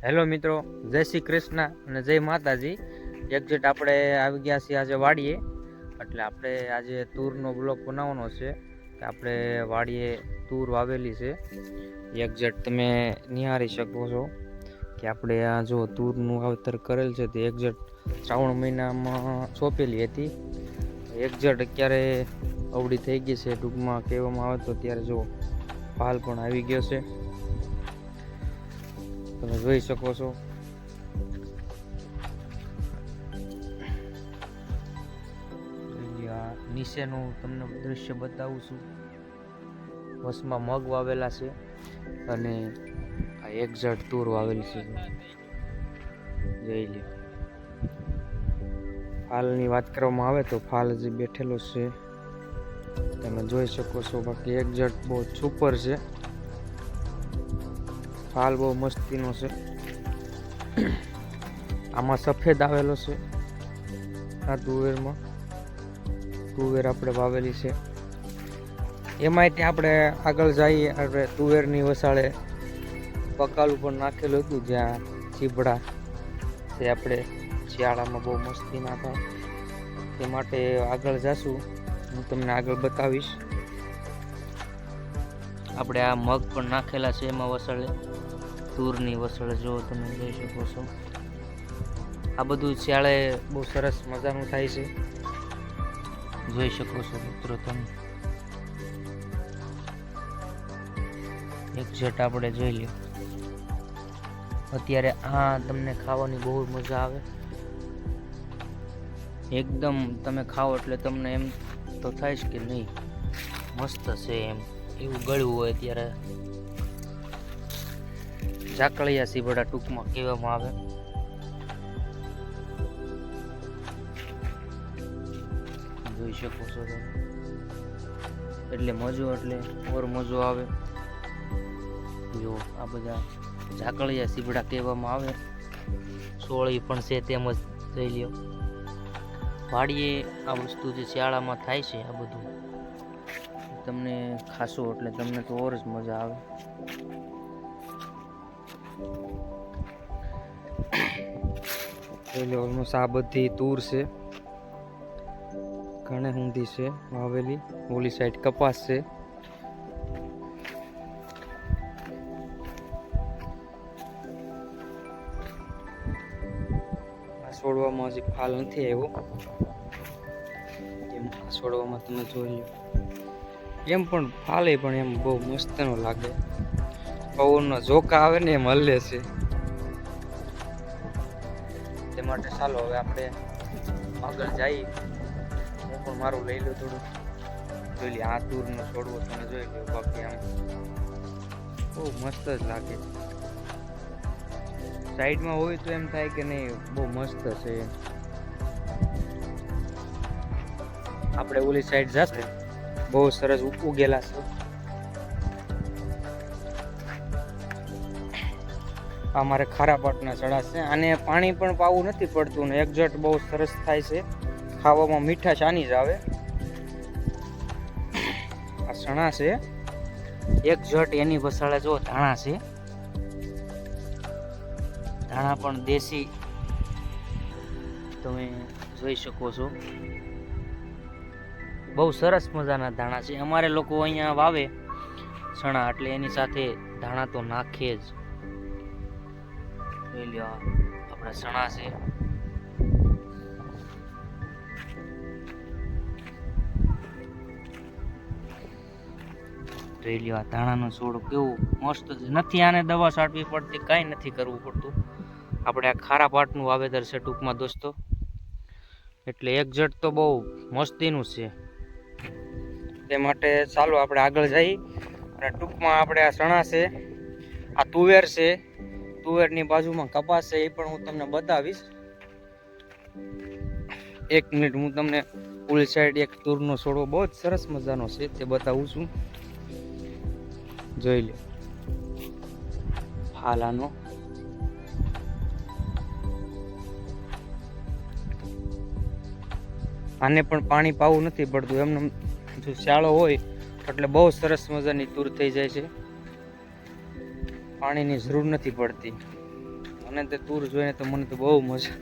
Hello મિત્રો, જય શ્રી કૃષ્ણ અને જય માતાજી. એક્ઝેક્ટ આપણે આવી ગયા છીએ આજે વાડીએ, એટલે આપણે આજે તૂરનો બ્લોગ બનાવવાનો છે કે આપણે વાડીએ તૂર વાવેલી છે. એક્ઝેક્ટ તમે નિહાળી શકો છો કે આપણે આ જો તૂરનું વાવેતર કરેલ છે તે એક્ઝેક્ટ શ્રાવણ મહિનામાં સોંપેલી હતી. એક્ઝેક્ટ અત્યારે અવળી થઈ ગઈ છે, ટૂંકમાં કહેવામાં આવે તો ત્યારે જો પાલ પણ આવી ગયો છે, તમે જોઈ શકો છો. નીચેનું તમને દ્રશ્ય બતાવું છું. વસમાં મગ વાવેલા છે અને આ એક્ઝેક્ટ તૂર વાવેલી છે. જોઈ લો. ફાલની વાત કરવામાં આવે તો ફાલ જે બેઠેલો છે તમે જોઈ શકો છો. બાકી એક્ઝેક્ટ બહુ સુપર છે, ફાલ બહુ મસ્તીનો છે. આમાં સફેદ આવેલો છે. આ તુવેરમાં તુવેર આપણે વાવેલી છે. એમાંય આપણે આગળ જઈએ આપણે તુવેરની વસાળે બકાલું પણ નાખેલું હતું, જ્યાં ચીબડા તે આપણે શિયાળામાં બહુ મસ્તી ના થાય તે માટે આગળ જાશું, હું તમને આગળ બતાવીશ. આપણે આ મગ પણ નાખેલા છે એમાં વસાળે, તૂરની વસાળે જો તમે જોઈ શકો છો. આ બધું શિયાળે બહુ સરસ મજાનું થાય છે, જોઈ શકો છો મિત્રો તમે. એક્ઝેક્ટ આપણે જોઈ લ્યો. અત્યારે આ તમને ખાવાની બહુ મજા આવે. એકદમ તમે ખાઓ એટલે તમને એમ તો થાય જ કે નહીં મસ્ત છે, એમ એવું ગળ્યું હોય. ત્યારે ઝાકળિયા સીબડા ટૂંકમાં કહેવામાં આવે. જોઈ શકો છો તમે. એટલે મજો એટલે ઓર મજો આવે. જો આ બધા ઝાકળિયા સીબડા કહેવામાં આવે. સોળી પણ છે તેમજ જોઈ લ્યો. વાડીએ આ વસ્તુ જે શિયાળામાં થાય છે આ બધું તમને ખાશો એટલે તમને તો ઓર જ મજા આવે. જોઈ લો. ઓલમોસ્ટ આ બધી તૂર છે, ઘણે ઊંધી છે વાવેલી. ઓલી સાઈડ કપાસ છે. છોડવામાં હજી ફાલ નથી આવ્યો. એમ છોડવામાં તમે જોઈ લો. એમ પણ ફાલે પણ એમ બહુ મસ્તનો લાગે. પવનનો ઝોકા આવે ને એમ હલે છે. તે માટે ચાલો હવે આપણે આગળ જઈએ. હું પણ મારું લઈ લો થોડું. જોઈ લે. આ તૂરનો છોડવો તમે જોઈ લો. બાકી આમ બહુ મસ્ત જ લાગે. સાઈડમાં હોય તો એમ થાય કે નહીં બહુ મસ્ત છે. આપણે ઓલી સાઈડ જશે બહુ સરસ ઉગેલા છે. અમારે ખારા પાટના ચડા છે. આને પાણી પણ પાવું નથી પડતું ને એક્ઝેક્ટ બહુ સરસ થાય છે. ખાવામાં મીઠાશ આની જ આવે. આ સણા છે એક્ઝેક્ટ. એની વસાળે જો ધાણા છે. ધાણા પણ દેશી તમે જોઈ શકો છો. બહુ સરસ મજાના ધાણા છે. અમારે લોકો અહીંયા વાવે સણા એટલે એની સાથે ધાણા તો નાખે જ. જોઈ લો. આપણા સણા છે. જોઈ લો. આ ધાણાનો છોડ કેવું મસ્ત છે. નથી આને દવા છાંટવી પડતી, કાંઈ નથી કરવું પડતું. આપણે આ ખારા પાટનું વાવેતર છે ટૂંકમાં દોસ્તો. એટલે એક્ઝેક્ટ તો બહુ મસ્તીનું છે. તે માટે ચાલો આપણે આગળ જઈએ. અને ટૂંકમાં આપણે આ ચણા છે, આ તુવેર છે, તુવેરની બાજુમાં કપાસ છે, એ પણ હું તમને બતાવીશ. એક મિનિટ, હું તમને ઓલી સાઈડ એક તુરનો છોડવો બહુ જ સરસ મજાનો છે તે બતાવું છું. જોઈ લે. હાલાનો આને પણ પાણી પાવું નથી પડતું. એમને જો શાળો હોય એટલે બહુ સરસ મજાની તૂર થઈ જાય છે. પાણીની જરૂર નથી પડતી. મને તે તૂર જોઈને તો મને તો બહુ મજા.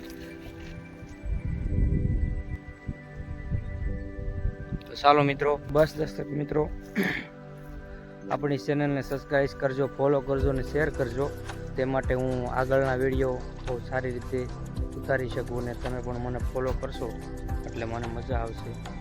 તો ચાલો મિત્રો, બસ દર્શક મિત્રો, આપણી ચેનલને સબસ્ક્રાઈબ કરજો, ફોલો કરજો અને શેર કરજો. તે માટે હું આગળના વિડીયો બહુ સારી રીતે ઉતારી શકું અને તમે પણ મને ફોલો કરશો એટલે મને મજા આવશે.